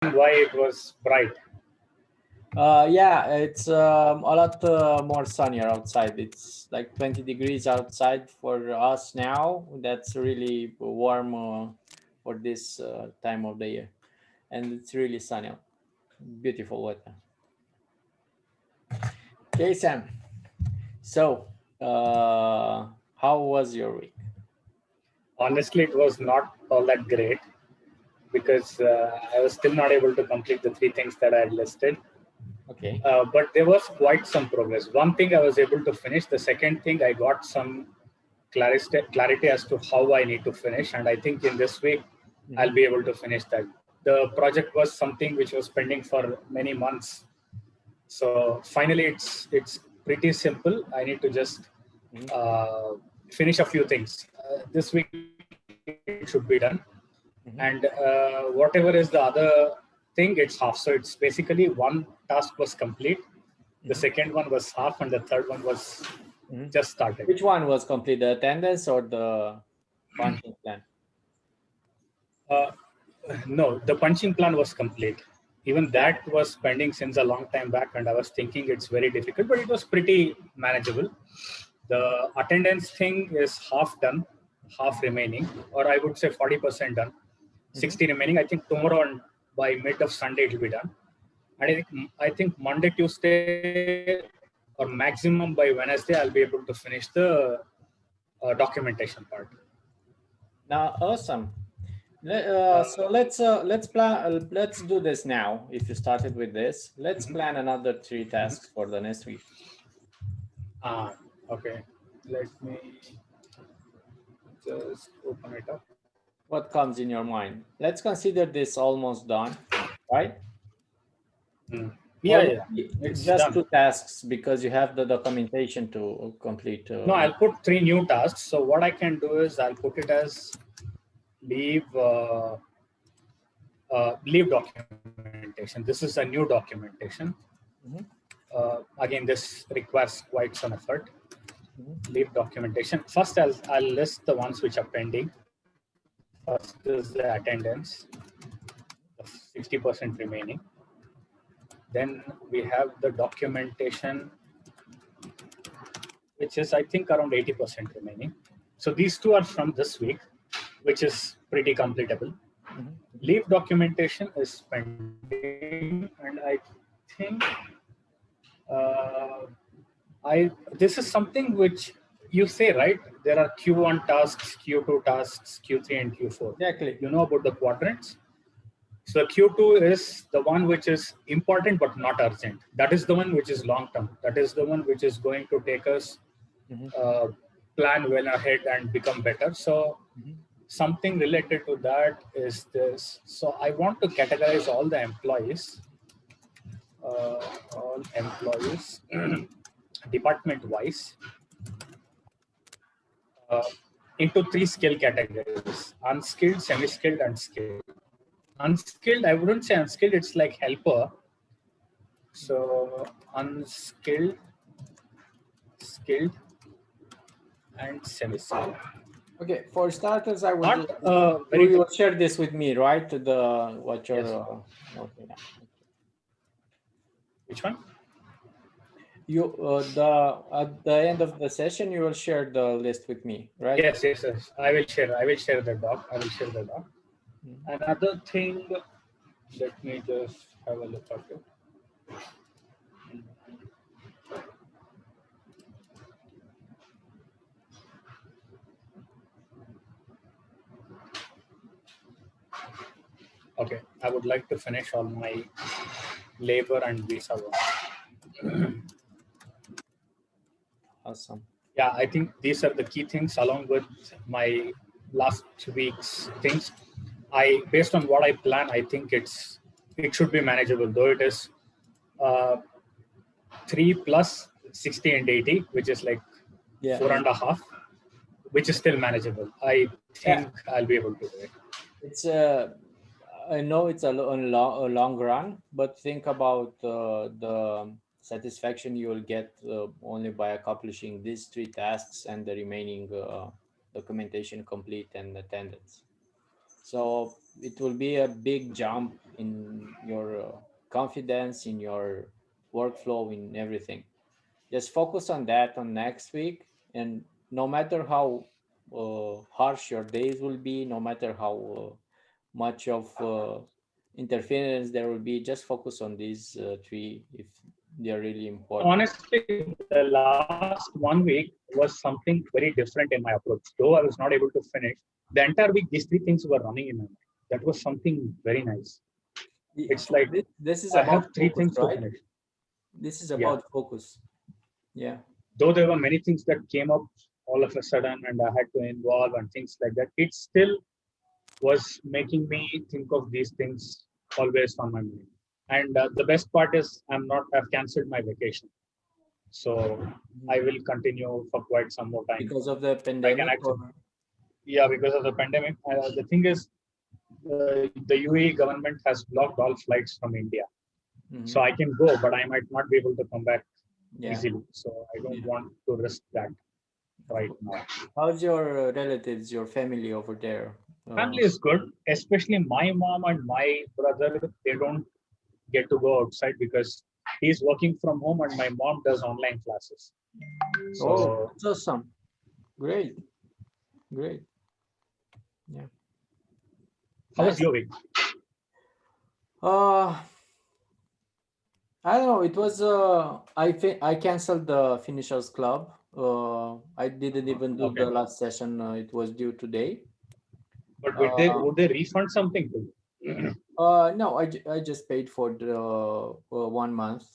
reason why it was bright. Yeah, it's a lot more sunnier outside. It's like 20 degrees outside for us now. That's really warm for this time of the year. And it's really sunny. Beautiful weather. Okay, Sam. So, how was your week? Honestly, it was not all that great because I was still not able to complete the 3 things that I had listed. Okay. But there was quite some progress. One thing I was able to finish. The second thing, I got some clarity as to how I need to finish. And I think in this week, I'll be able to finish that. The project was something which was pending for many months. So finally, it's pretty simple. I need to just finish a few things. This week, it should be done. And whatever is the other thing, it's half. So it's basically one task was complete, the second one was half, and the third one was just started. Which one was complete, the attendance or the punching plan? No, the punching plan was complete. Even that was pending since a long time back, and I was thinking it's very difficult, but it was pretty manageable. The attendance thing is half done, half remaining, or I would say 40% done. 60 remaining. I think tomorrow and by mid of Sunday it will be done. And I think Monday, Tuesday, or maximum by Wednesday, I'll be able to finish the documentation part. Now, awesome. So let's plan. Let's do this now. If you started with this, let's plan another 3 tasks for the next week. Okay. Let me just open it up. What comes in your mind? Let's consider this almost done, right? Yeah. It's just done. 2 tasks because you have the documentation to complete. No, I'll put 3 new tasks. So what I can do is I'll put it as leave documentation. This is a new documentation. Again, this requires quite some effort. Leave documentation. First, I'll list the ones which are pending. First is the attendance, 60% remaining. Then we have the documentation, which is, I think, around 80% remaining. So these 2 are from this week, which is pretty completable. Leave documentation is pending, and I think this is something which you say, right? There are Q1 tasks, Q2 tasks, Q3, and Q4. Exactly. You know about the quadrants. So Q2 is the one which is important but not urgent. That is the one which is long term. That is the one which is going to take us plan well ahead and become better. So something related to that is this. So I want to categorize all the employees, department wise, into 3 skill categories: unskilled, semi-skilled, and skilled. Unskilled, I wouldn't say unskilled, it's like helper. So unskilled, skilled, and semi-skilled. Okay, for starters, I would you will share this with me, right? What you're okay. Which one? You at the end of the session, you will share the list with me, right? Yes. I will share the doc. Another thing, let me just have a look at it. Okay, I would like to finish all my labor and visa work. Awesome. Yeah, I think these are the key things along with my last week's things. Based on what I plan, I think it should be manageable, though it is 3 plus 60 and 80, which is like 4.5, which is still manageable. I think I'll be able to do it. It's I know it's a long run, but think about the satisfaction you will get only by accomplishing these 3 tasks and the remaining documentation complete and attendance. So it will be a big jump in confidence in your workflow, in everything. Just focus on that on next week, and no matter how harsh your days will be, no matter how much of interference there will be, just focus on these three if they're really important. Honestly, the last 1 week was something very different in my approach. Though I was not able to finish, the entire week, these three things were running in my mind. That was something very nice. It's like This is I have about three focus, things to right? finish. This is Yeah. about focus. Yeah. Though there were many things that came up all of a sudden and I had to involve and things like that, it still was making me think of these things always on my mind. And the best part is I've cancelled my vacation. So I will continue for quite some more time. Because of the I can pandemic, or actually, yeah, because of the pandemic. The thing is, the UAE government has blocked all flights from India. So I can go, but I might not be able to come back yeah, easily. So I don't yeah. want to risk that right now. How's your relatives, your family over there? Family is good, especially my mom and my brother. They don't get to go outside because he's working from home and my mom does online classes. Oh, So that's awesome. Great, great. Yeah, how was nice. your week? Uh, I don't know. It was I canceled the finishers club. I didn't even do Okay, the last session. It was due today. but Uh, would they refund something to you? no, I just paid for the 1 month.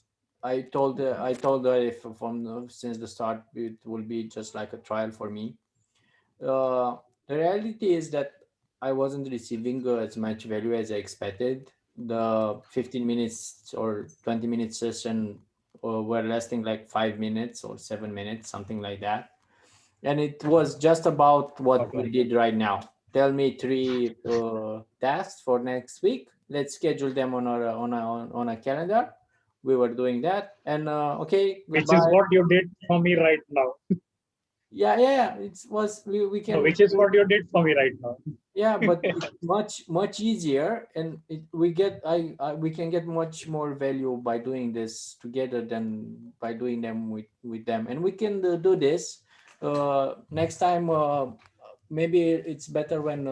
I told her if from since the start it will be just like a trial for me. The reality is that I wasn't receiving as much value as I expected. The 15 minutes or 20 minute session were lasting like 5 minutes or 7 minutes, something like that. And it was just about what we Okay, did right now. Tell me three tasks for next week. Let's schedule them on a calendar. We were doing that, and okay, which is goodbye. what you did for me right now. Yeah. It was we No, can which is what you did for me right now. yeah, but it's much easier, and we can get much more value by doing this together than by doing them with them, and we can do this next time. Maybe it's better when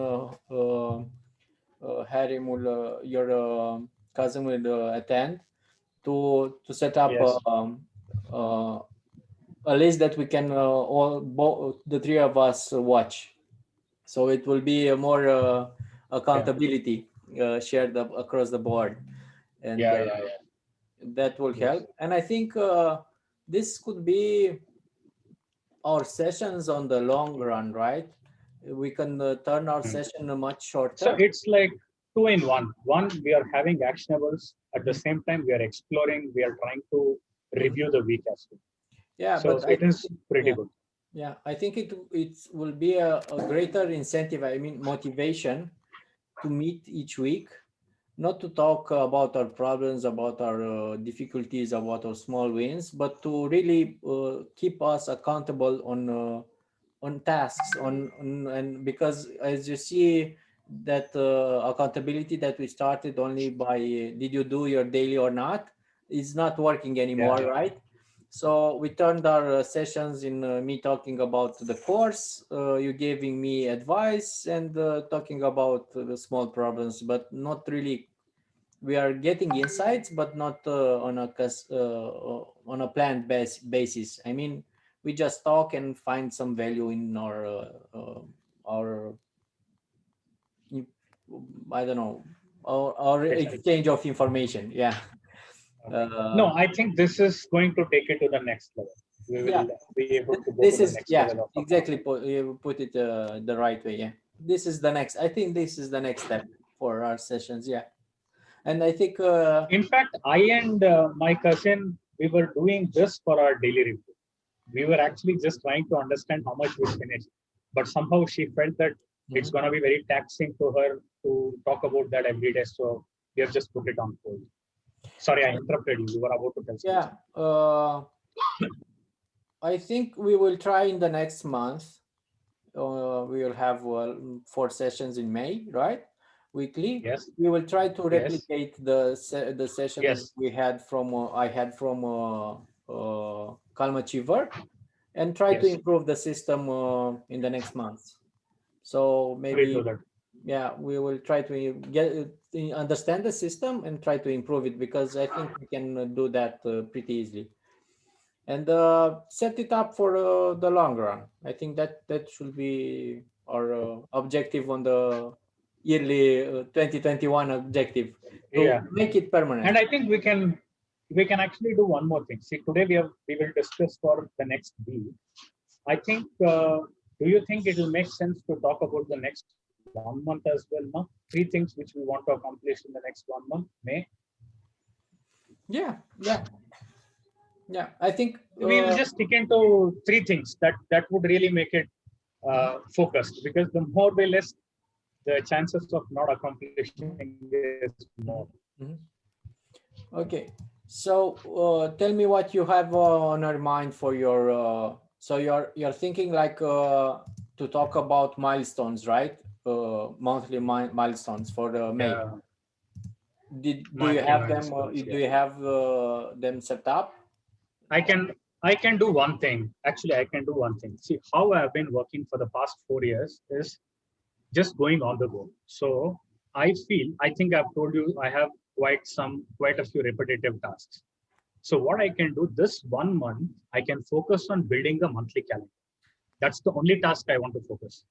Harry will your cousin will attend to set up Yes. uh, a list that we can the three of us watch, so it will be a more Yeah. accountability shared across the board, and Yeah. that will Yes. help. And I think this could be our sessions on the long run, right? We can turn our Hmm. session much So shorter. it's like two in one. One, we are having actionables. At the Mhm. same time, we are exploring. We are trying to Mhm. review the week as well. Yeah, So but I it think is pretty yeah, good. yeah, I think it will be a greater incentive, I mean motivation, to meet each week, not to talk about our problems, about our difficulties, about our small wins, but to really keep us accountable on tasks, and because as you see that accountability that we started only by did you do your daily or not is not working Yeah. anymore, right? So we turned our sessions in me talking about the course, you giving me advice, and talking about the small problems, but not really. We are getting insights, but not on a planned basis. I mean, we just talk and find some value in our I don't know, our Sessions. exchange of information. Yeah. Okay. No, Uh, I think this is going to take it to the next level. We yeah. will be able to go to This the is next yeah, level of exactly. accountability. You put it the right way. Yeah. This is the next. I think this is the next step for our sessions. Yeah. And I think In fact, I and my cousin, we were doing this for our daily review. We were actually just trying to understand how much we finished. But somehow she felt that it's mhm. going to be very taxing to her to talk about that every day. So we have just put it on hold. Sorry, I interrupted you. You were about to tell Yeah. something. I think we will try in the next month. We will have 4 sessions in May, right? weekly. Yes. We will try to Yes. replicate the sessions Yes. we had from I had from Calm Achiever, and try to Yes. improve the system in the next months. So We'll do maybe, that. yeah, we will try to understand the system and try to improve it, because I think we can do that pretty easily, and set it up for the long run. I think that should be our objective on the yearly 2021 objective, to Yeah. make it permanent. And I think we can actually do one more thing. See, today we will discuss for the next week. I think. Do you think it will make sense to talk about the next 1 month as well? Now, 3 things which we want to accomplish in the next 1 month. May Yeah, yeah, yeah. I think we will just stick into 3 things that would really make it focused, because the more we list, the chances of not accomplishing is more. Mhm. Okay. So tell me what you have on your mind for your. So you're thinking like to talk about milestones, right? Monthly milestones for the May. Yeah, Do you monthly have them? milestones. Do Yeah, you have them set up? I can I can do one thing. Actually, I can do one thing. See, how I have been working for the past 4 years is just going on the go. So I think I've told you I have quite a few repetitive tasks. So what I can do this 1 month, I can focus on building the monthly calendar. That's the only task I want to focus.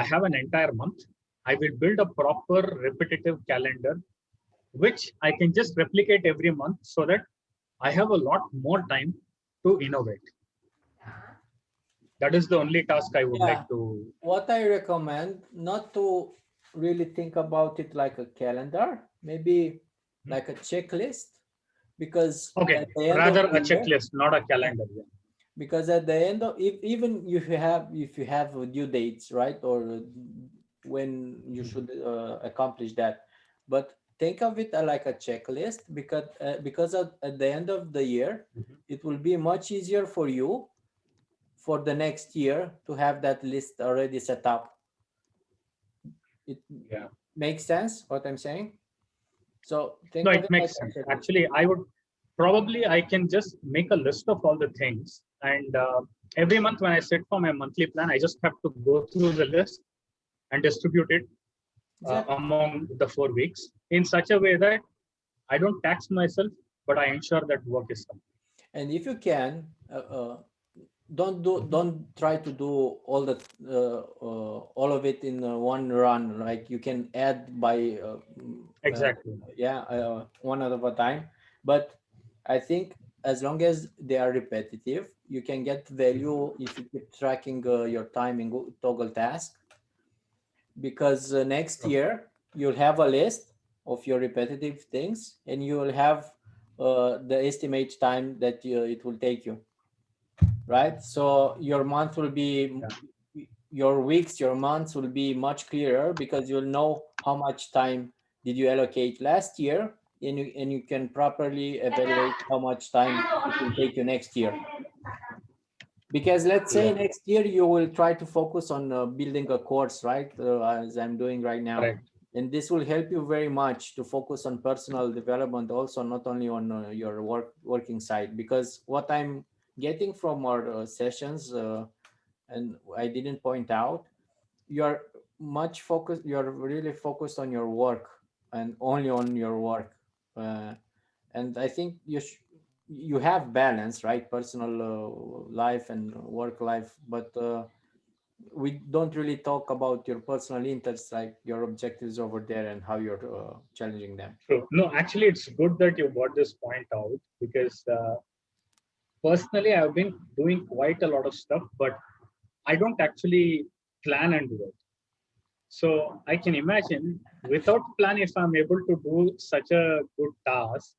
I have an entire month. I will build a proper repetitive calendar, which I can just replicate every month so that I have a lot more time to innovate. That is the only task I would Yeah. like to. What I recommend, not to really think about it like a calendar, maybe like a checklist, because Okay, at the end of rather the a year, checklist, not a calendar. Yeah. because at the end of, even if you have due dates, right, or when you should accomplish that, but think of it like a checklist, because at the end of the year, Mhm. it will be much easier for you for the next year to have that list already set up. It Yeah. makes sense what I'm saying. So No, think of it it like makes a sense. checklist. Actually, I can just make a list of all the things, and every month when I set for my monthly plan, I just have to go through the list and distribute it Exactly. among the 4 weeks in such a way that I don't tax myself, but I ensure that work is done. And if you can, don't try to do all of it in one run. Like, you can add by uh, Exactly. yeah, one at a time. But I think as long as they are repetitive, you can get value if you keep tracking your time in toggle task, because next Okay. year you'll have a list of your repetitive things, and you will have the estimate time that it will take you, right? So your month will be, Yeah. your weeks, your months will be much clearer, because you'll know how much time did you allocate last year, and you can properly evaluate how much time it will take you next year. Because let's say Yeah. next year you will try to focus on building a course, right? As I'm doing right now. Correct. And this will help you very much to focus on personal development also, not only on your working side. Because what I'm getting from our sessions, and I didn't point out, you're you're really focused on your work, and only on your work. And I think you have balance, right? Personal life and work life, but we don't really talk about your personal interests, like your objectives over there and how you're challenging them. True. No, actually, it's good that you brought this point out, because personally, I've been doing quite a lot of stuff, but I don't actually plan and do it. So I can imagine without plan, if I'm able to do such a good task,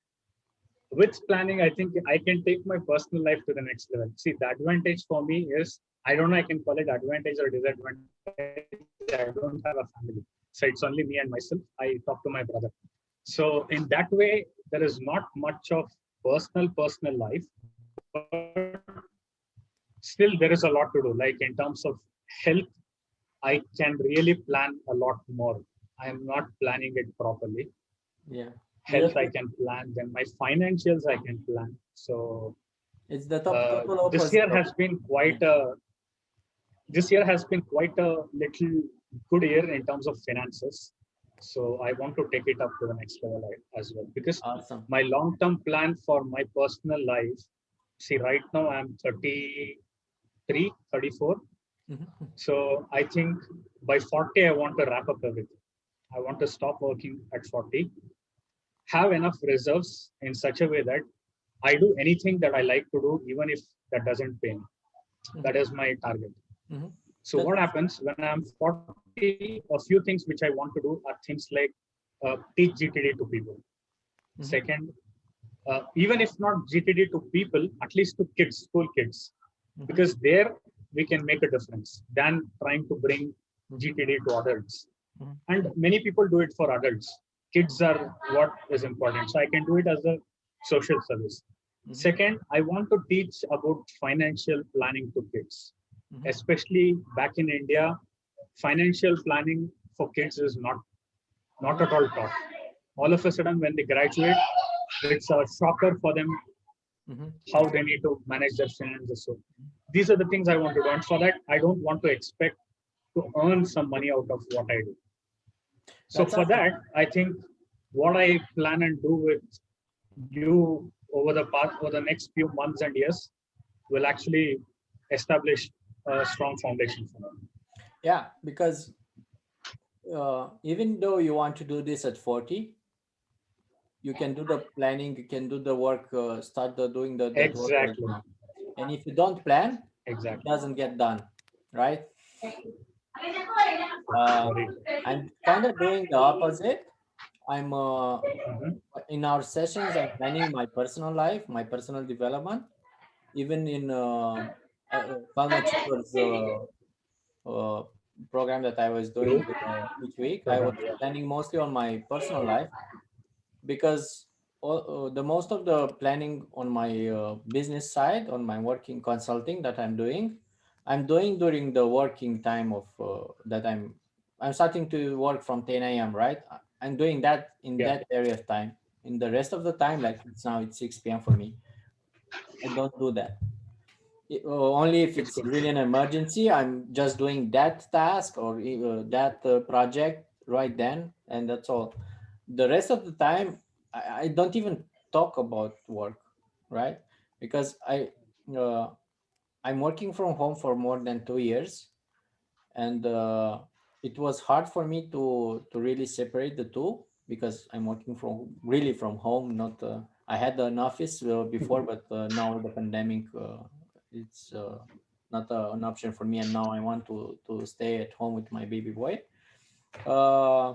with planning, I think I can take my personal life to the next level. See, the advantage for me is, I don't know, I can call it advantage or disadvantage. I don't have a family. So it's only me and myself. I talk to my brother. So in that way, there is not much of personal life, but still there is a lot to do. Like in terms of health, I can really plan a lot more. I I'm not planning it properly. Yeah. Health Just I can plan, then my financials I can plan. So it's the total this opposite year of has been yeah. quite a little good year in terms of finances. So I want to take it up to the next level as well, because Awesome. my long-term plan for my personal life. See, right now I'm 33, 34. Mhm. So I think by 40 I want to wrap up everything. I want to stop working at 40, have enough reserves in such a way that I do anything that I like to do, even if that doesn't pay me. That Mhm. is my target. Mhm. So That's what awesome. happens when I'm 40? A few things which I want to do are things like teach GTD to people. Mhm. Second, even if not GTD to people, at least to kids, school kids, Mhm. because there we can make a difference than trying to bring Mhm. GTD to adults. Mhm. And many people do it for adults. Kids are what is important. So I can do it as a social service. Mhm. Second, I want to teach about financial planning to kids, Mhm. especially back in India. Financial planning for kids is not Mhm. at all taught. All Mhm. of a sudden, when they graduate, it's a shocker for them Mhm. how they need to manage their finances. So these are the things I want to do. And for that, I don't want to expect to earn some money out of what I do. So That's for awesome. that, I think what I plan and do with you over the next few months and years will actually establish a strong foundation for me. Yeah, because even though you want to do this at 40, you can do the planning, you can do the work, start doing that work right Exactly. now. And if you don't plan, it Exactly. doesn't get done, right? Very Uh, true. I'm kind of doing the opposite. I'm Mhm. in our sessions. I'm planning my personal life, my personal development. Even in Palma Chico's program that I was doing Group each week, I was program. Yeah. planning mostly on my personal life because the most of the planning on my business side, on my working consulting that I'm doing during the working time of that I'm starting to work from 10 a.m. Right, I'm doing that in Yeah. that area of time. In the rest of the time, like it's 6 p.m. for me, I don't do that. Only if It's it's good. really an emergency, I'm just doing that task or that project right then, and that's all. The rest of the time, I don't even talk about work, right? Because uh, I'm working from home for more than 2 years, and it was hard for me to really separate the two because I'm working from home. Not I had an office before, but now the pandemic, it's not an option for me, and now I want to stay at home with my baby boy, uh,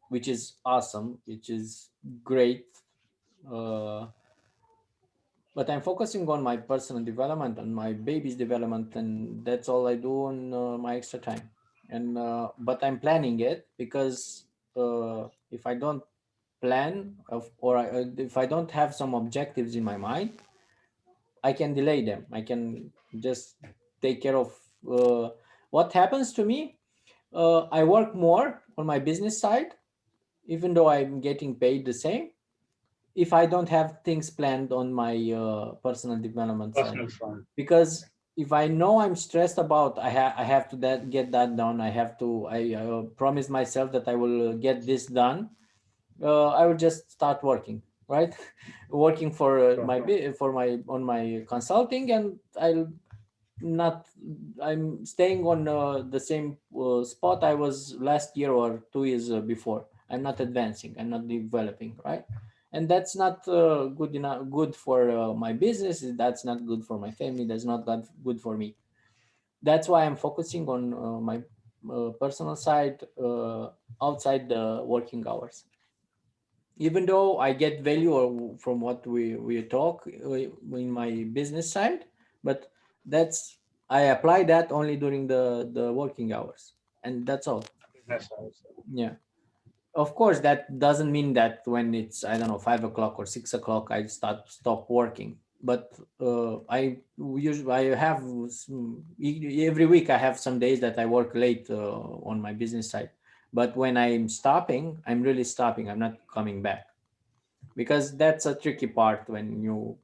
which is awesome, which is great. Uh, but I'm focusing on my personal development and my baby's development, and that's all I do on my extra time. And but I'm planning it because if I don't plan if I don't have some objectives in my mind, I can delay them. I can just take care of what happens to me. I work more on my business side, even though I'm getting paid the same if I don't have things planned on my personal development side. Personal front. Because if I know I'm stressed about, I have to get that done. I promise myself that I will get this done. I will just start working, right? Working for Sure. for my on my consulting, and not I'm staying on the same spot I was last year or 2 years before. I'm not advancing, I'm not developing, right? And that's not good for my business, that's not good for my family, that's not good for me. That's why I'm focusing on my personal side outside the working hours, even though I get value from what we talk in my business side, but that's I apply that only during the working hours, and that's all. Business also. Yeah, of course that doesn't mean that when it's I don't know 5 o'clock or 6 o'clock I stop working, but I usually I have every week I have some days that I work late on my business side, But when I'm stopping, I'm really stopping. I'm not coming back, because that's a tricky part when you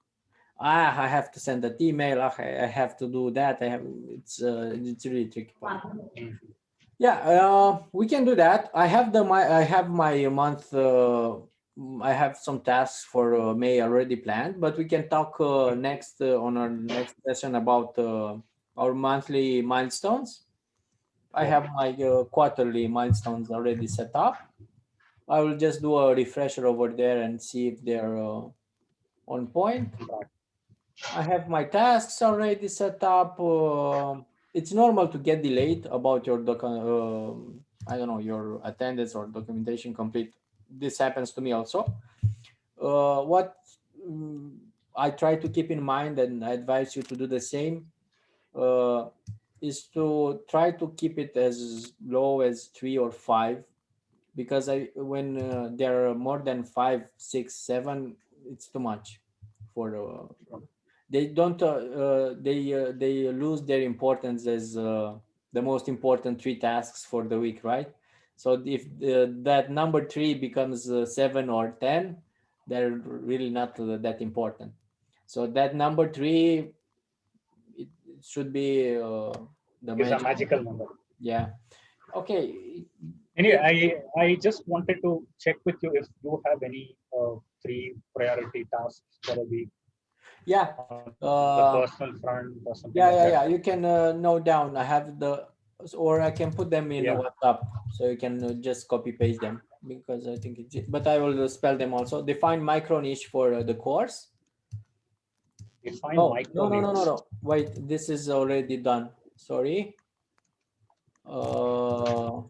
I have to send that email. I have to do that. It's really tricky part. Yeah, we can do that. I have my month. I have some tasks for May already planned, but we can talk next on our next session about our monthly milestones. I have my quarterly milestones already set up. I will just do a refresher over there and see if they're on point. I have my tasks already set up. It's normal to get delayed about your I don't know, your attendance or documentation complete. This happens to me also. What I try to keep in mind, and I advise you to do the same, uh, is to try to keep it as low as 3 or 5, because when there are more than 5, 6, 7, it's too much for they don't they lose their importance as the most important 3 tasks for the week, right? So if that number 3 becomes 7 or 10, they're really not that important. So that number 3, it should be the Is a magic. magical number. Yeah. Okay. Anyway, I just wanted to check with you if you have any three priority tasks for a week Yeah. on the personal front or something like that. Yeah. You can note down. I have or I can put them in Yeah, WhatsApp, so you can just copy paste them, because I think it's. But I will spell them also. Define micro niche for the course. define Oh micro needs. no! Wait, this is already done. Sorry. Uh,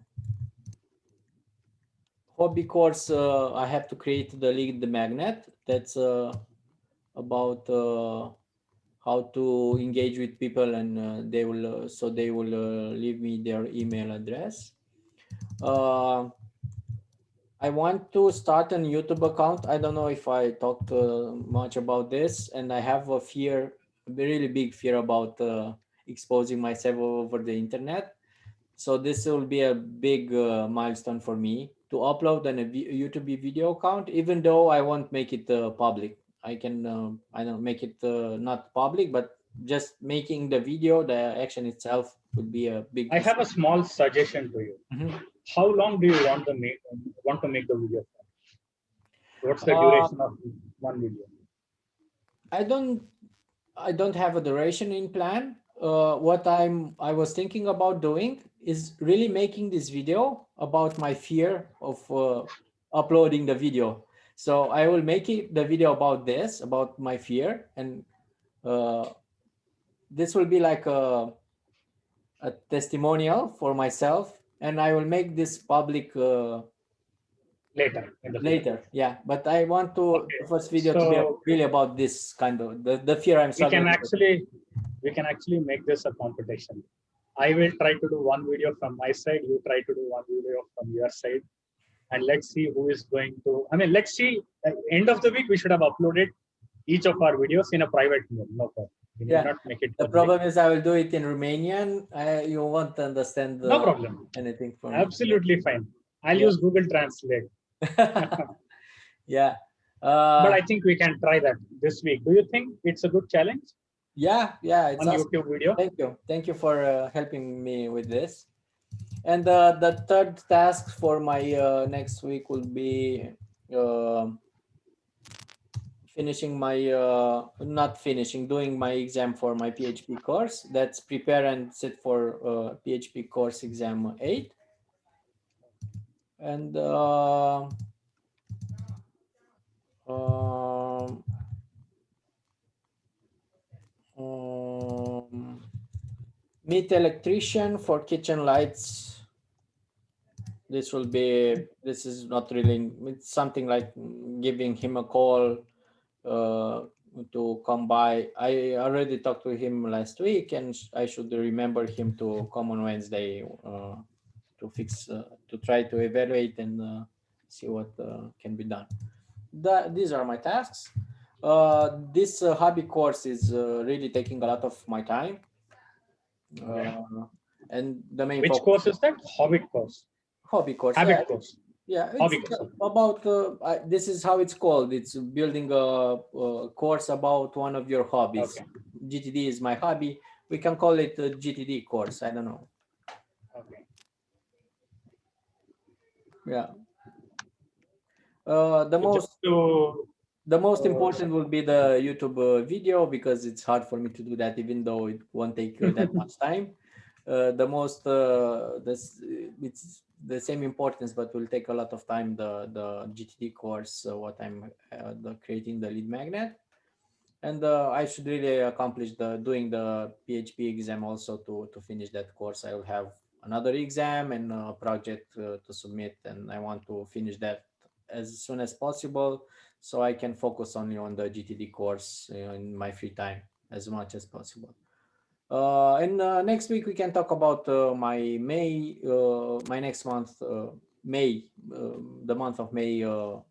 Hobby course. I have to create the lead magnet. That's about how to engage with people, and they will leave me their email address. uh, I want to start a YouTube account. I don't know if I talked much about this, and I have a fear, a really big fear about exposing myself over the internet. So this will be a big milestone for me to upload a YouTube video account, even though I won't make it public. I can I don't make it not public, but just making the video, the action itself, would be a big I have a decision. small suggestion to you. Mhm. How long do you want to make the video for? What's the Uh, duration of one video? I don't I don't have a duration in plan. What I was thinking about doing is really making this video about my fear of uploading the video. So I will make it the video about this, about my fear, and uh, this will be like a testimonial for myself, and I will make this public Later in the future. later. Yeah, but I want to Okay. the first video to be So really about this kind of the fear I'm we can struggling with. actually we can actually make this a competition. I will try to do one video from my side. You try to do one video from your side, and let's see who is going to. I mean, let's see. At end of the week, we should have uploaded each of our videos in a private mode. No problem. We need Yeah. not make it The public. problem is I will do it in Romanian. You won't understand No problem. anything from me. Absolutely fine. I'll Yeah. use Google Translate. Yeah. But I think we can try that this week. Do you think it's a good challenge Yeah. It's on awesome. YouTube video? Thank you for helping me with this. And the third task for my next week will be uh, finishing my not finishing doing my exam for my PHP course. That's prepare and sit for PHP course exam 8. And um, um, meet electrician for kitchen lights. This is not really, it's something like giving him a call uh, to come by. I already talked to him last week, and I should remember him to come on Wednesday to fix to try to evaluate and see what can be done. These are my tasks. This hobby course is really taking a lot of my time, Okay. and the main Which focus. course is that? Hobbit course. Hobby course. Yeah, Habit course. yeah. It's Hobby course. Okay. about. This is how it's called. It's building a course about one of your hobbies. Okay. GTD is my hobby. We can call it a GTD course. I don't know. Okay. Yeah. The So just most to the most so- important will be the YouTube video, because it's hard for me to do that, even though it won't take that much time. The most this It's the same importance, but will take a lot of time. The GTD course, what I'm creating the lead magnet, and I should really accomplish the doing the PHP exam also to finish that course. I will have another exam and a project to submit, and I want to finish that as soon as possible, so I can focus only on the GTD course in my free time as much as possible. And next week we can talk about my next month, May, the month of May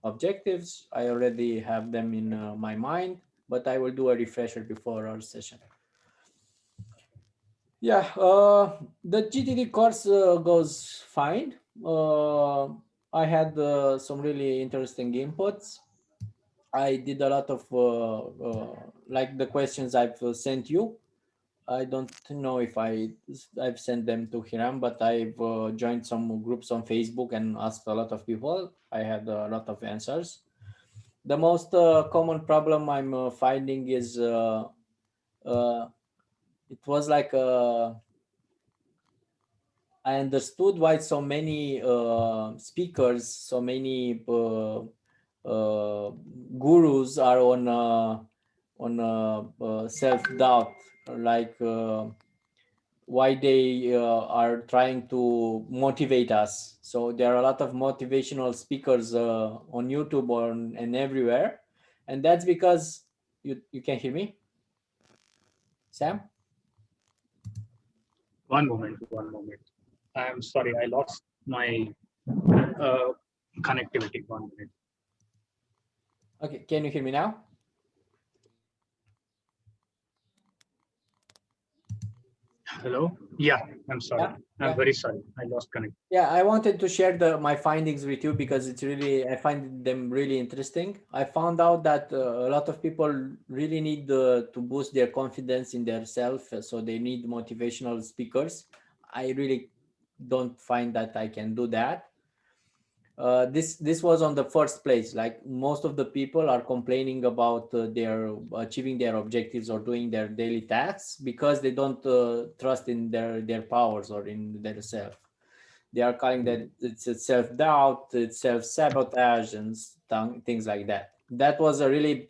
objectives. I already have them in my mind, but I will do a refresher before our session. Yeah, the GTD course goes fine. I had some really interesting inputs. I did a lot of like the questions I've sent you. I don't know if I've sent them to Hiram, but I've joined some groups on Facebook and asked a lot of people. I had a lot of answers. The most common problem I'm finding is uh, it was like I understood why so many speakers, so many gurus are on self doubt, like. Why they are trying to motivate us. So there are a lot of motivational speakers on YouTube and everywhere, and that's because you can hear me, Sam. one moment. I am sorry, I lost my uh, connectivity. 1 minute. Okay, can you hear me now? Hello? Yeah, I'm sorry. Yeah, I'm yeah. very sorry. I lost connection. Yeah, I wanted to share my findings with you because I find them really interesting. I found out that a lot of people really need to boost their confidence in their self, so they need motivational speakers. I really don't find that I can do that. This was on the first place. Like, most of the people are complaining about their achieving their objectives or doing their daily tasks because they don't trust in their powers or in their self. They are calling that it's a self-doubt, it's self-sabotage, and things like that. That was a really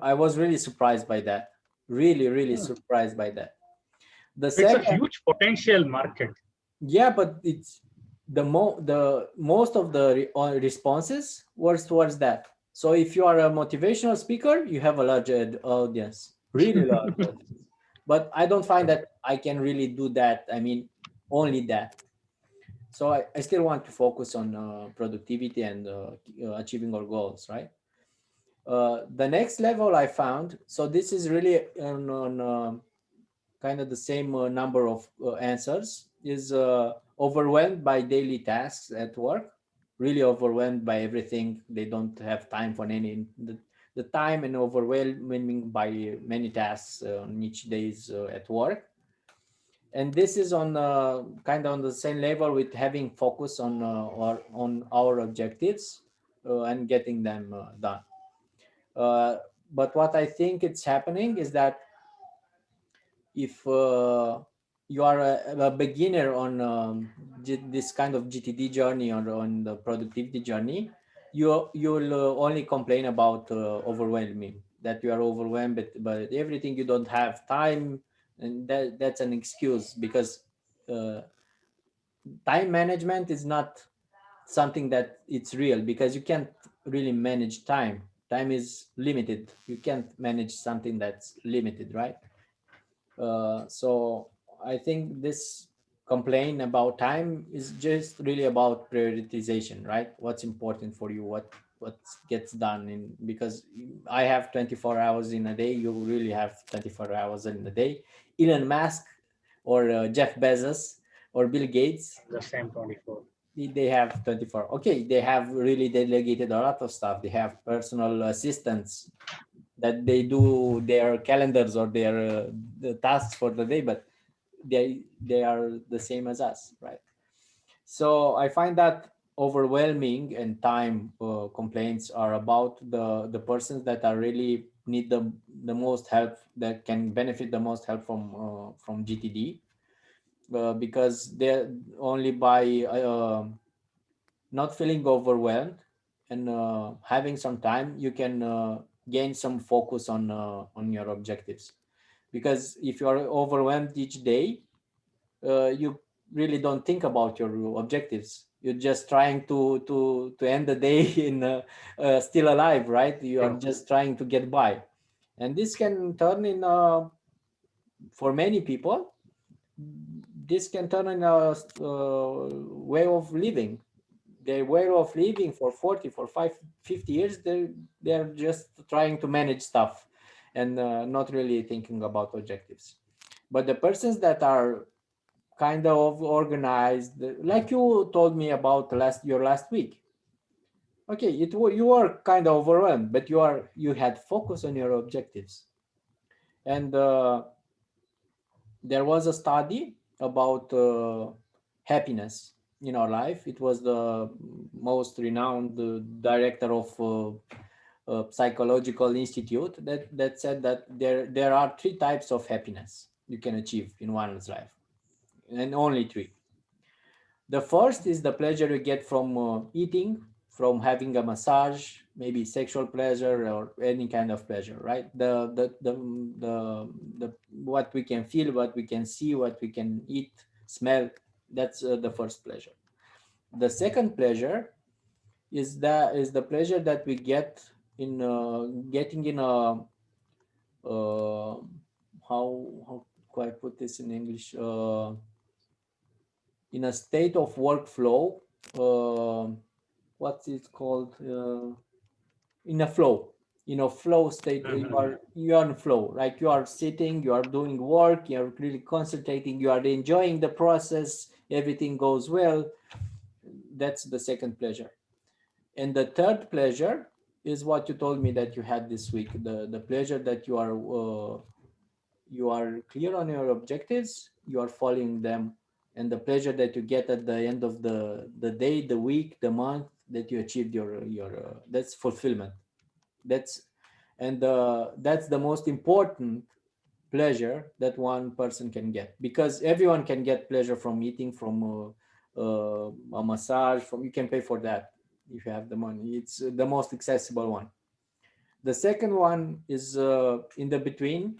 I was really surprised by that. Really Hmm. surprised by that. The It's a second, huge potential market. yeah, but it's the most of the responses was towards that. So if you are a motivational speaker, you have a large audience, really large audience. But I don't find that I can really do that. I mean, only that. So I still want to focus on productivity and achieving our goals, right? The next level I found, so this is really on kind of the same number of answers, is overwhelmed by daily tasks at work, really overwhelmed by everything. They don't have time for the time, and overwhelming by many tasks on each days at work. And this is on kind of on the same level with having focus on our objectives and getting them done. uh, but what I think it's happening is that if you are a beginner on this kind of GTD journey or on the productivity journey, you'll only complain about overwhelming, that you are overwhelmed by everything, you don't have time, and that's an excuse, because uh, time management is not something that it's real, because you can't really manage time. Time is limited. You can't manage something that's limited, right? So I think this complaint about time is just really about prioritization, right? What's important for you, what gets done in, because I have 24 hours in a day, you really have 24 hours in a day. Elon Musk or Jeff Bezos or Bill Gates. The same 24. They have 24. Okay, they have really delegated a lot of stuff. They have personal assistants that they do their calendars or their the tasks for the day, but they are the same as us, right? So I find that overwhelming, and time complaints are about the persons that are really need the most help, that can benefit the most help from GTD, because they're only by not feeling overwhelmed and having some time, you can gain some focus on your objectives. Because if you are overwhelmed each day, you really don't think about your objectives. You're just trying to end the day in still alive, right? You are True. just trying to get by, and this can turn in for many people. This can turn in a way of living. Their way of living for 40, for 50 years, they're just trying to manage stuff and not really thinking about objectives. But the persons that are kind of organized, like you told me about your last week. Okay, you were kind of overwhelmed, but you had focus on your objectives. And there was a study about happiness in our life. It was the most renowned director of psychological institute that said that there are three types of happiness you can achieve in one's life, and only three. The first is the pleasure you get from eating, from having a massage, maybe sexual pleasure or any kind of pleasure, right? The what we can feel, what we can see, what we can eat, smell. That's the first pleasure. The second pleasure is the pleasure that we get in getting in a uh, how could I put this in English? In a state of workflow. What's it called? In a flow. In a flow state, you are in flow. Like you are sitting, you are doing work, you are really concentrating, you are enjoying the process, everything goes well. That's the second pleasure. And the third pleasure is what you told me that you had this week. The pleasure that you are clear on your objectives, you are following them, and the pleasure that you get at the end of the day, the week, the month, that you achieved your that's fulfillment. That's and That's the most important pleasure that one person can get, because everyone can get pleasure from eating, from a massage, from you can pay for that if you have the money. It's the most accessible one. The second one is in between,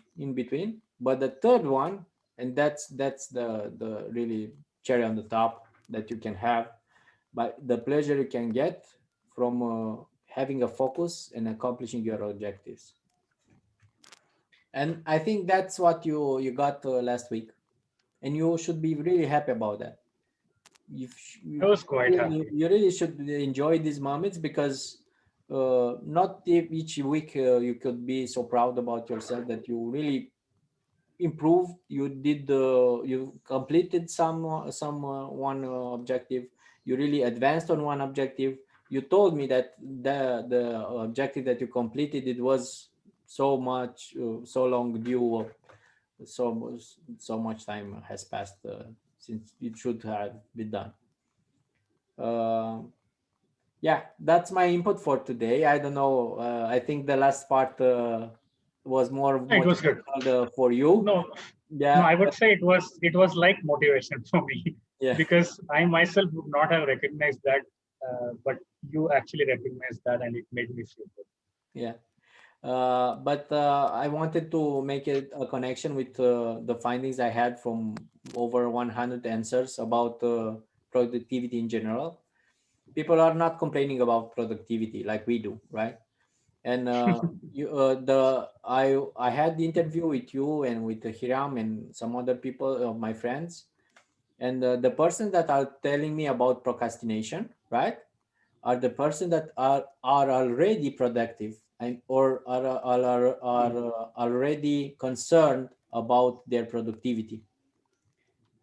but the third one, and that's the really cherry on the top that you can have, but the pleasure you can get from having a focus and accomplishing your objectives. And I think that's what you got last week, and you should be really happy about that. I was quite You, happy. you really should enjoy these moments, because not each week you could be so proud about yourself that you really improved. You completed some one objective. You really advanced on one objective. You told me that the objective that you completed, it was so long due, so much time has passed since it should have been done. uh, yeah, that's my input for today. I don't know, I think the last part was more It was good. motivational for you. No, no, Yeah, I would say it was like motivation for me yeah, because I myself would not have recognized that, but you actually recognized that, and it made me feel good. yeah. But I wanted to make it a connection with the findings I had from over 100 answers about productivity in general. People are not complaining about productivity like we do, right? And I had the interview with you and with Hiram and some other people of my friends, and the person that are telling me about procrastination, right, are the person that are already productive, and or are already concerned about their productivity.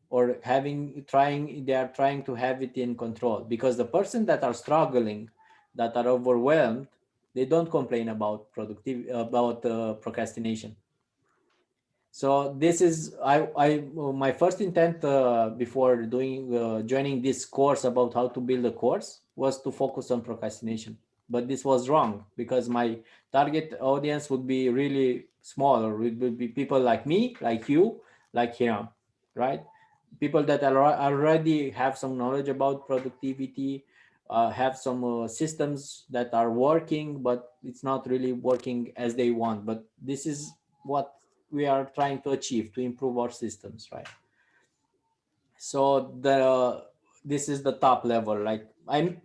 or they are trying to have it in control, because the person that are struggling, that are overwhelmed, they don't complain about procrastination. So this is my first intent before joining this course about how to build a course was to focus on procrastination. But this was wrong, because my target audience would be really small, or it would be people like me, like you, like him, right? People that already have some knowledge about productivity, have some systems that are working, but it's not really working as they want. But this is what we are trying to achieve, to improve our systems, right? So this is the top level. Like I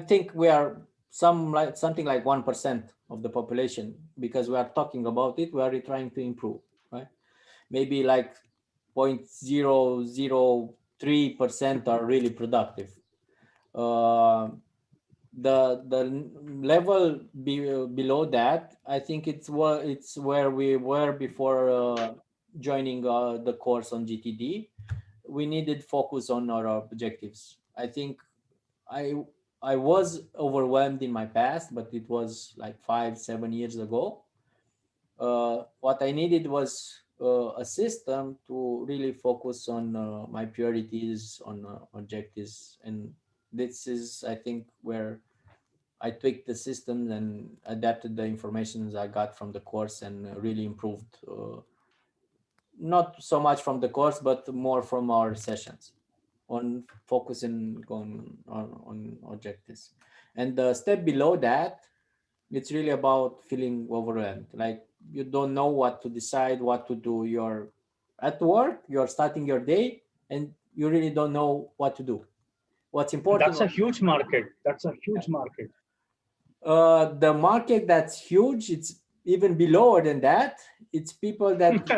think we are something like 1% of the population, because we are talking about it, we are trying to improve, right? Maybe like 0.003% are really productive. uh, the level below that, I think it's where we were before joining the course on GTD. We needed focus on our objectives. I think i I was overwhelmed in my past, but it was like 5-7 years ago. What I needed was a system to really focus on my priorities, on objectives, and this is, I think, where I tweaked the system and adapted the information I got from the course, and really improved. Not so much from the course, but more from our sessions, on focusing on objectives. And the step below that, it's really about feeling overwhelmed, like you don't know what to decide, what to do. You're at work, you're starting your day, and you really don't know what to do, what's important. That's a huge market. That's a huge market. The market that's huge, it's even below than that. It's people that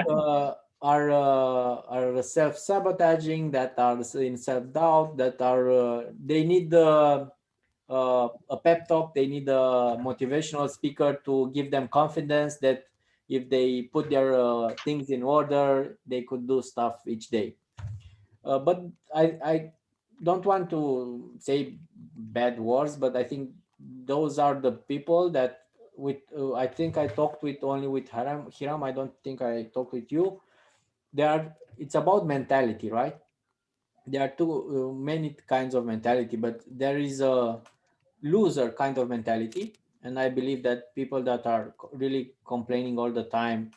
are self-sabotaging, that are in self-doubt, that are they need a pep talk. They need a motivational speaker to give them confidence that if they put their things in order, they could do stuff each day. But I don't want to say bad words, but I think those are the people that with I think I talked with only with Hiram. I don't think I talked with you. It's about mentality, right? There are too many kinds of mentality, but there is a loser kind of mentality, and I believe that people that are really complaining all the time,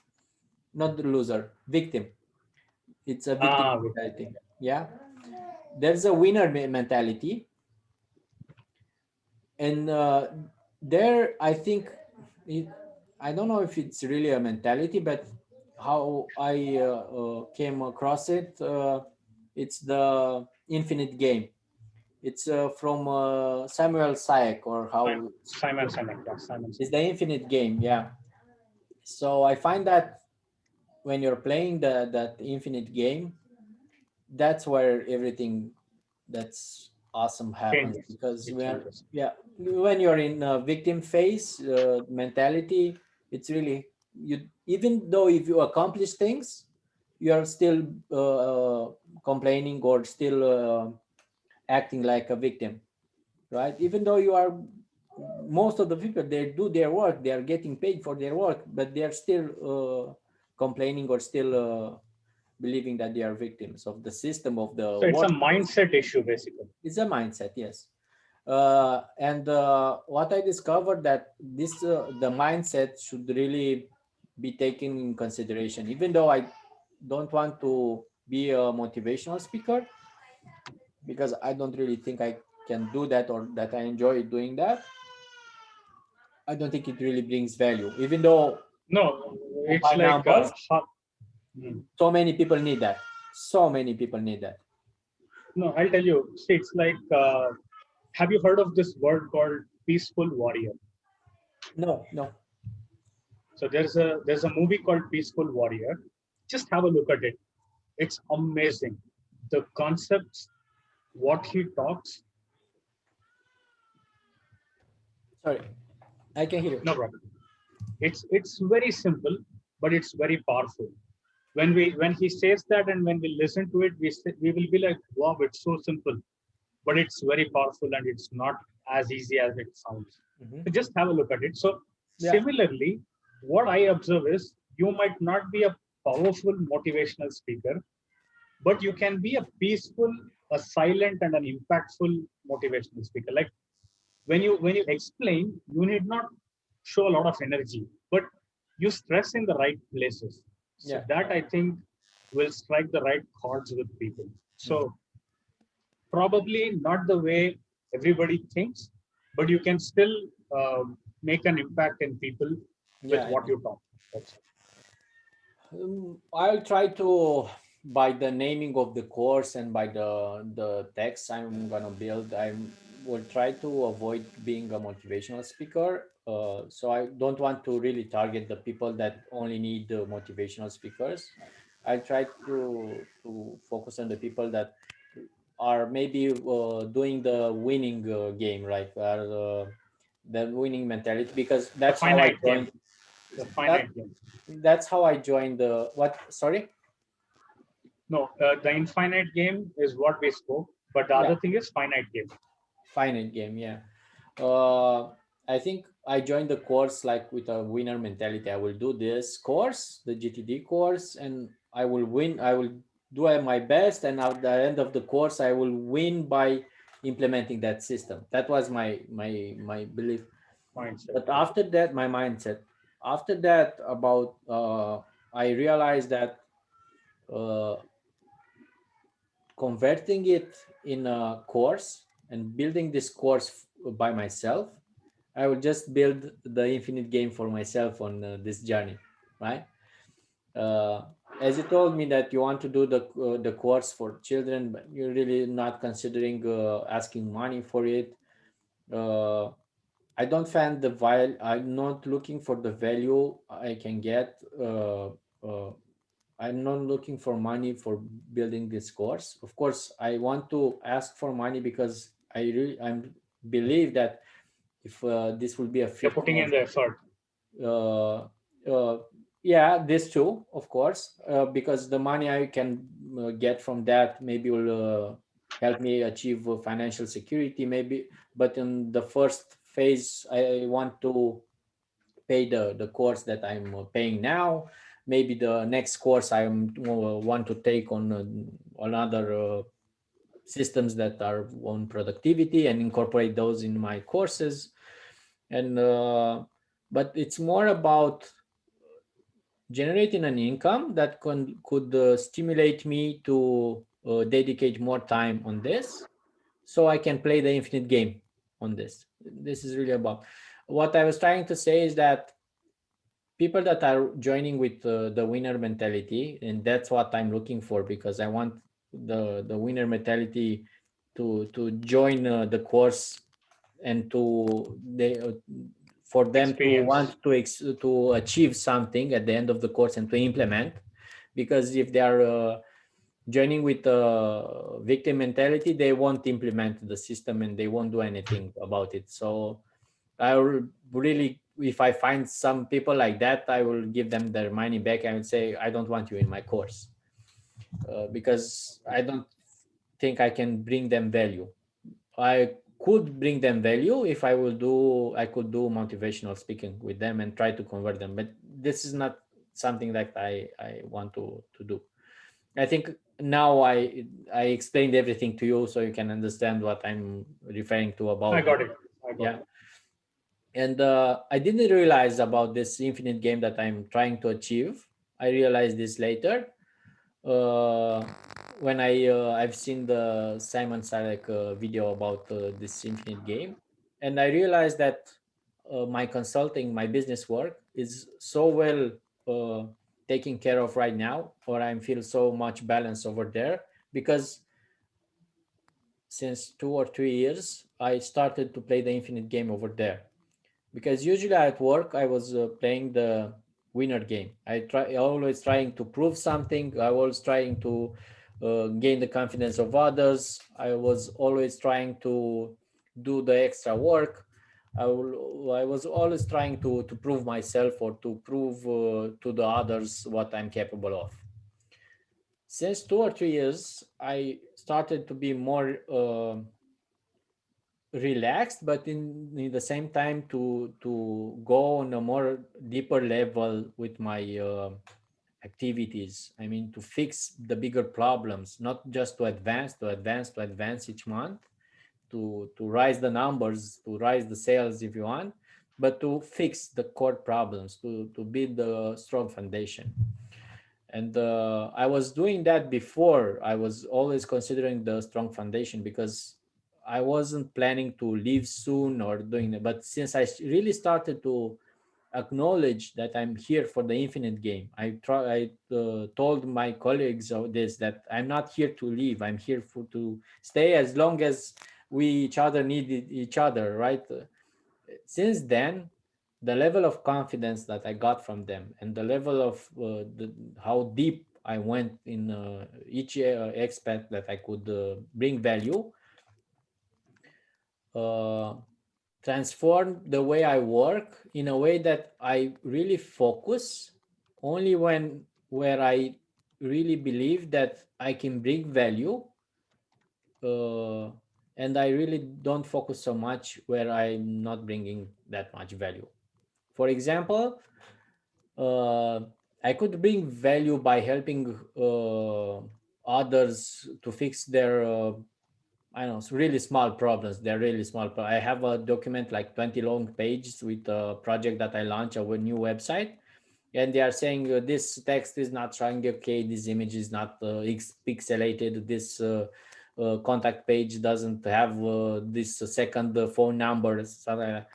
not the loser, victim. It's a victim Ah, mentality. Yeah, there's a winner mentality, and there I think it, I don't know if it's really a mentality, but how I came across it, it's the infinite game. It's from Samuel Sayek, or how Simon Sinek. Yeah, Simon it's Sinek. the infinite game. Yeah. So I find that when you're playing that infinite game, that's where everything that's awesome happens, Changes. because It we're changes. yeah, when you're in a victim phase mentality, it's really, you, even though if you accomplish things, you're still complaining, or still acting like a victim, right? Even though you are, most of the people, they do their work, they are getting paid for their work, but they are still complaining, or still believing that they are victims of the system, of the So it's a workplace. mindset issue, basically. It's a mindset, yes. And what I discovered, that this the mindset should really be taken in consideration. Even though I don't want to be a motivational speaker, because I don't really think I can do that, or that I enjoy doing that. I don't think it really brings value, even though No, by it's like numbers, hmm. so many people need that. So many people need that. No, I'll tell you. See, it's like have you heard of this word called peaceful warrior? No, no. So there's a movie called Peaceful Warrior. Just have a look at it. It's amazing. The concepts, what he talks, Sorry, I can hear you. no problem. It's very simple, but it's very powerful. when he says that and when we listen to it, we will be like, wow, it's so simple, but it's very powerful and it's not as easy as it sounds. Mhm. So just have a look at it. So Yeah. similarly, what I observe is you might not be a powerful motivational speaker, but you can be a peaceful, a silent, and an impactful motivational speaker. Like when you explain, you need not show a lot of energy, but you stress in the right places. So Yeah. that I think will strike the right chords with people. So Mhm. probably not the way everybody thinks, but you can still make an impact in people with Yeah. what you talk. That's it. I'll try to, by the naming of the course and by the text I'm gonna build, I will try to avoid being a motivational speaker. So I don't want to really target the people that only need the motivational speakers. I try to focus on the people that are maybe doing the winning game, right? The winning mentality, because The that's how I finite game. joined. The That finite game. that's how I joined the what? Sorry. No, the infinite game is what we spoke, but the Yeah, other thing is finite game. finite game. Yeah. Uh, I think I joined the course like with a winner mentality. I will do this course, the GTD course, and I will win. I will do my best, and at the end of the course, I will win by implementing that system. That was my belief. Mindset. But Yeah. after that, my mindset. After that, about I realized that uh, converting it in a course and building this course by myself, I will just build the infinite game for myself on this journey, right? uh, as you told me that you want to do the course for children, but you're really not considering asking money for it. uh, I don't find the value. I'm not looking for the value I can get. Uh, I'm not looking for money for building this course. Of course, I want to ask for money because I believe that if this will be a You're fit putting for in the effort. uh, uh, yeah, this too, of course, because the money I can get from that maybe will help me achieve financial security, maybe. But in the first phase, I want to pay the course that I'm paying now. Maybe the next course want to take on another systems that are on productivity and incorporate those in my courses. And but it's more about generating an income that could stimulate me to dedicate more time on this, so I can play the infinite game on this. This is really about what I was trying to say is that people that are joining with the winner mentality, and that's what I'm looking for, because I want the winner mentality to join the course, and to they for them to Experience. want to achieve something at the end of the course and to implement. Because if they are joining with victim mentality, they won't implement the system and they won't do anything about it. So I will really, if I find some people like that, I will give them their money back. I would say, I don't want you in my course, because I don't think I can bring them value. I could bring them value if I could do motivational speaking with them and try to convert them. But this is not something that I want to do. I think now I explained everything to you so you can understand what I'm referring to I about. got it. I got Yeah. it. And I didn't realize about this infinite game that I'm trying to achieve. I realized this later, uh, when I've seen the Simon Sinek video about this infinite game, and I realized that my consulting, my business work is so well uh, taken care of right now, or I feel so much balance over there, because since 2 or 3 years I started to play the infinite game over there. Because usually at work I was playing the winner game. I always trying to prove something. I was trying to gain the confidence of others. I was always trying to do the extra work. I was always trying to prove myself, or to prove to the others what I'm capable of. since 2 or 3 years, I started to be more relaxed, but in the same time to go on a more deeper level with my activities. I mean, to fix the bigger problems, not just to advance each month, to rise the numbers, to rise the sales if you want, but to fix the core problems, to build the strong foundation. And I was doing that before. I was always considering the strong foundation because I wasn't planning to leave soon or doing it. But since really started to acknowledge that I'm here for the infinite game, I told my colleagues of this, that I'm not here to leave. I'm here to stay as long as we each other needed each other, right? Since then, the level of confidence that I got from them, and the level of how deep I went in each aspect that I could bring value, uh, transformed the way I work in a way that I really focus only when where I really believe that I can bring value, uh, and I really don't focus so much where I'm not bringing that much value. For example, uh, I could bring value by helping others to fix their, I don't know, really small problems. They're really small. I have a document like 20 long pages with a project that I launched, a new website. And they are saying this text is not showing okay, this image is not pixelated, this contact page doesn't have this second phone number, something like that.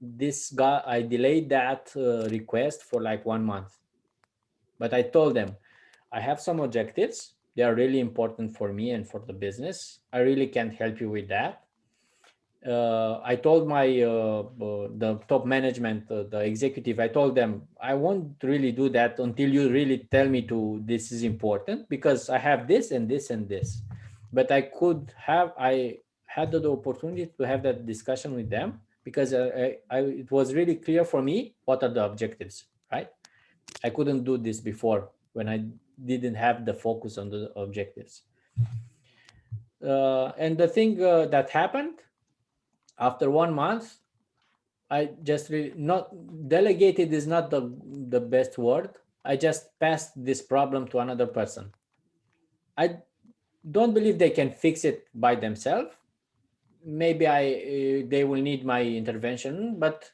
This guy, I delayed that request for like 1 month, but I told them I have some objectives. They are really important for me and for the business. I really can't help you with that. I told my the top management, the executive, I told them I won't really do that until you really tell me to. This is important because I have this and this and this. But I had the opportunity to have that discussion with them because it was really clear for me what are the objectives, right? I couldn't do this before when I didn't have the focus on the objectives. And the thing that happened after 1 month, I just really not delegated is not the best word. I just passed this problem to another person. I don't believe they can fix it by themselves. Maybe they will need my intervention, but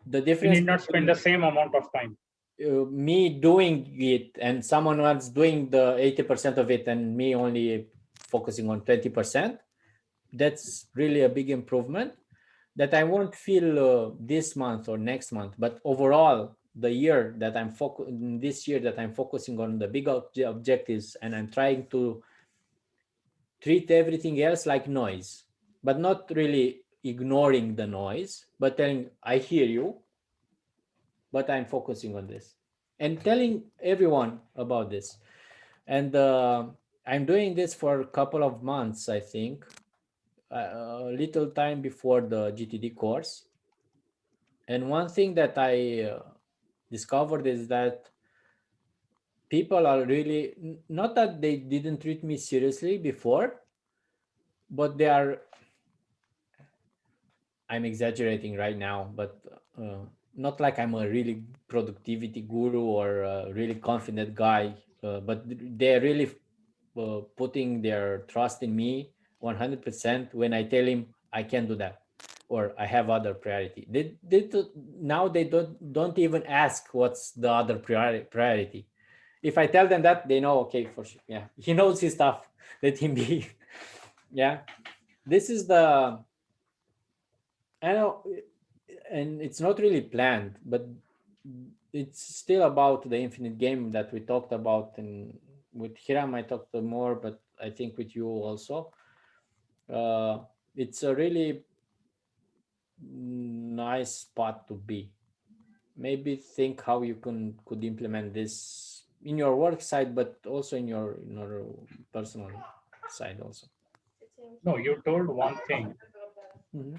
the You difference need not spend between the same amount of time. me doing it and someone else doing the 80% of it and me only focusing on 20%, that's really a big improvement that I won't feel this month or next month, but overall the year that this year that I'm focusing on the big objectives, and I'm trying to treat everything else like noise, but not really ignoring the noise, but telling I hear you, but I'm focusing on this and telling everyone about this. And I'm doing this for a couple of months, I think, a little time before the GTD course. And one thing that I discovered is that people are really not that they didn't treat me seriously before, but they are. I'm exaggerating right now, but not like I'm a really productivity guru or a really confident guy, but they're really putting their trust in me 100% when I tell him I can do that or I have other priority. Now they don't even ask what's the other priority. If I tell them that, they know, okay, for sure. Yeah, he knows his stuff. Let him be. Yeah, this is the, I know, and it's not really planned, but it's still about the infinite game that we talked about. And with Hiram, I talked more, but I think with you also. Uh, it's a really nice spot to be. Maybe think how you could implement this in your work side, but also in your personal side also. No, you told one thing. Mhm.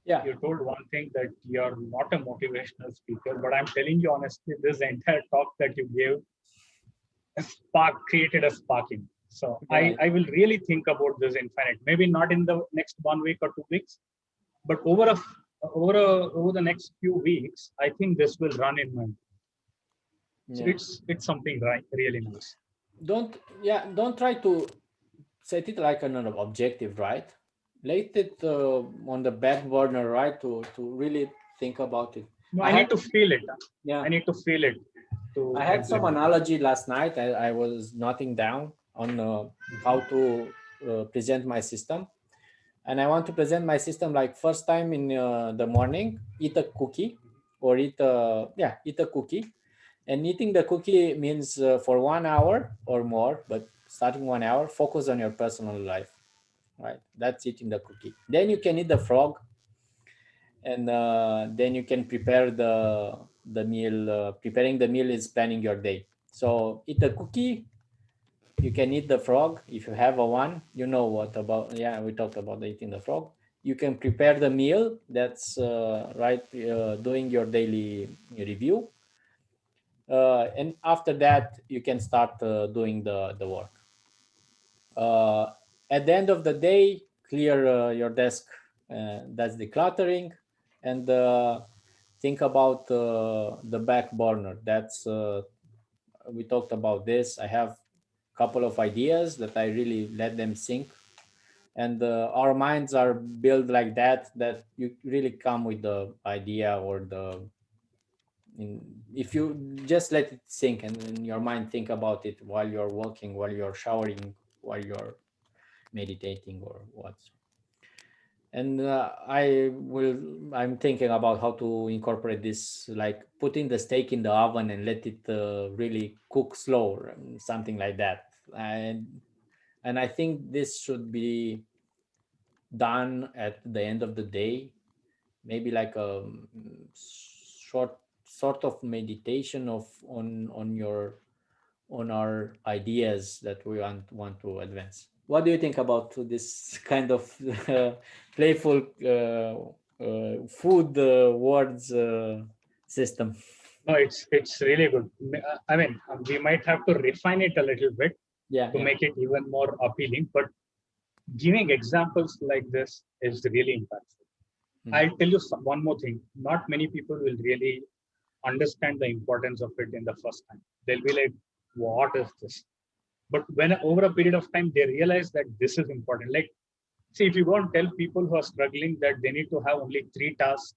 Yeah. You told one thing that you're not a motivational speaker, but I'm telling you honestly, this entire talk that you gave, a spark created a sparking. So Yeah. I will really think about this infinite. Maybe not in the next 1 week or 2 weeks, but over the next few weeks, I think this will run in my. So Yeah. it's something right, really nice. Don't try to set it like an objective, right? Let it on the back burner, right? To really think about it. No, I I had need to feel it. Yeah, I need to feel it I to had some implement it. analogy last night. I was noting down on how to present my system, and I want to present my system like first time in the morning, eat a cookie, or eat a cookie, and eating the cookie means for 1 hour or more, but starting 1 hour, focus on your personal life, right? That's eating the cookie. Then you can eat the frog, and then you can prepare the meal. Preparing the meal is planning your day. So eat the cookie. You can eat the frog if you have a one. You know what about? Yeah, we talked about eating the frog. You can prepare the meal. That's right. Doing your daily review, and after that you can start doing the work. Uh, at the end of the day, clear your desk. That's decluttering, and think about the back burner. That's We talked about this. I have a couple of ideas that I really let them sink, and our minds are built like that. That you really come with the idea or if you just let it sink and in your mind think about it while you're walking, while you're showering, while you're meditating or what. And I'm thinking about how to incorporate this, like putting the steak in the oven and let it really cook slow, something like that. And I think this should be done at the end of the day, maybe like a short sort of meditation of on our ideas that we want to advance. What do you think about this kind of playful food words system? No, it's really good. I mean, we might have to refine it a little bit Yeah, to yeah. make it even more appealing, but giving examples like this is really impactful. I'll tell you one more thing. Not many people will really understand the importance of it in the first time. They'll be like, what is this? But when over a period of time, they realize that this is important. Like, see, if you go and tell people who are struggling that they need to have only 3 tasks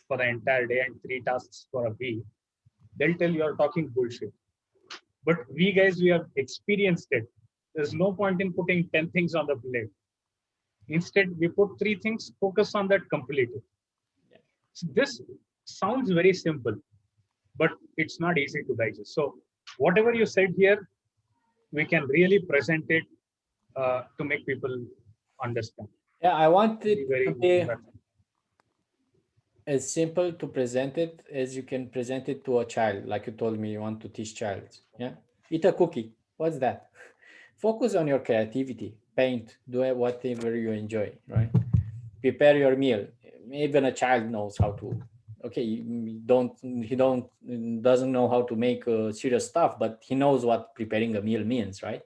for the entire day and 3 tasks for a week, they'll tell you are talking bullshit. But we guys, we have experienced it. There's no point in putting 10 things on the plate. Instead, we put 3 things, focus on that completely. So this sounds very simple, but it's not easy to digest. So whatever you said here, we can really present it to make people understand. Yeah, I want it to Very be impactful. as simple to present it as you can present it to a child, like you told me you want to teach child. Yeah, eat a cookie. What's that? Focus on your creativity, paint, do whatever you enjoy, right? Prepare your meal. Even a child knows how to. Okay, he doesn't know how to make serious stuff, but he knows what preparing a meal means, right?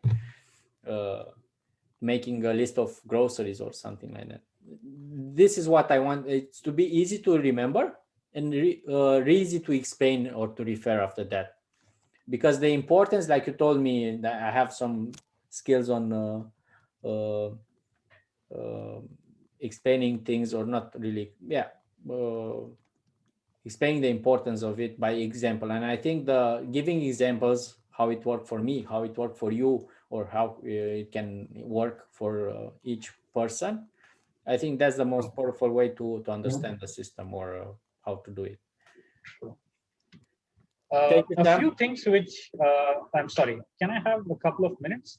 uh, Making a list of groceries or something like that. This is what I want. It's to be easy to remember and easy to explain or to refer after that, because the importance, like you told me, that I have some skills on uh, uh, explaining things, or not really, yeah, uh, explaining the importance of it by example. And I think the giving examples, how it worked for me, how it worked for you, or how it can work for each person, I think that's the most powerful way to understand the system, or how to do it. Thank you, A Sam. few things which I'm sorry. Can I have a couple of minutes?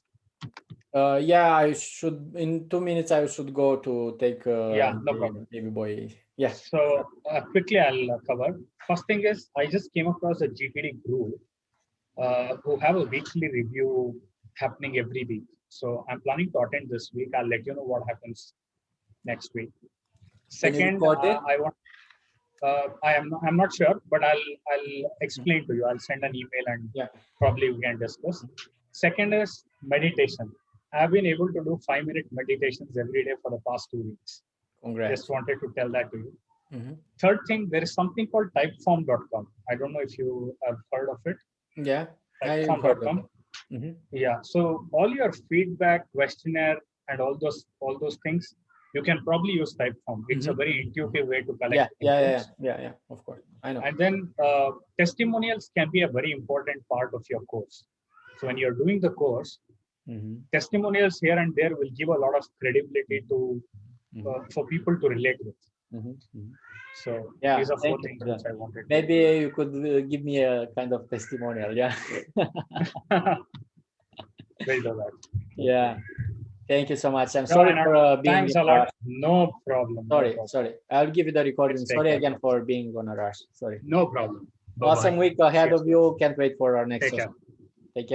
Yeah, I should, in 2 minutes I should go to take Yeah, no my problem. baby boy. Yeah. So quickly I'll cover. First thing is I just came across a GTD group who have a weekly review happening every week. So I'm planning to attend this week. I'll let you know what happens next week. Can you Second, record it? I want. I'm not sure, but I'll explain to you. I'll send an email and Yeah. probably we can discuss. Second is meditation. I've been able to do 5-minute meditations every day for the past 2 weeks. Congrats. Just wanted to tell that to you. Third thing, there is something called typeform.com. I don't know if you have heard of it. Yeah. Typeform.com. Yeah. So all your feedback, questionnaire, and all those things, you can probably use Typeform. It's a very intuitive way to collect. Yeah. Of course, I know. And then testimonials can be a very important part of your course. So when you're doing the course, testimonials here and there will give a lot of credibility to for people to relate with. So these are 4 things which I wanted. Maybe you could give me a kind of testimonial. Yeah. We'll do that. Yeah. Thank you so much. I'm sorry for being. Thanks a lot. No problem. Sorry. I'll give you the recording. Sorry again for being on a rush. Sorry. No problem. Awesome week ahead of you. Can't wait for our next session. Take care.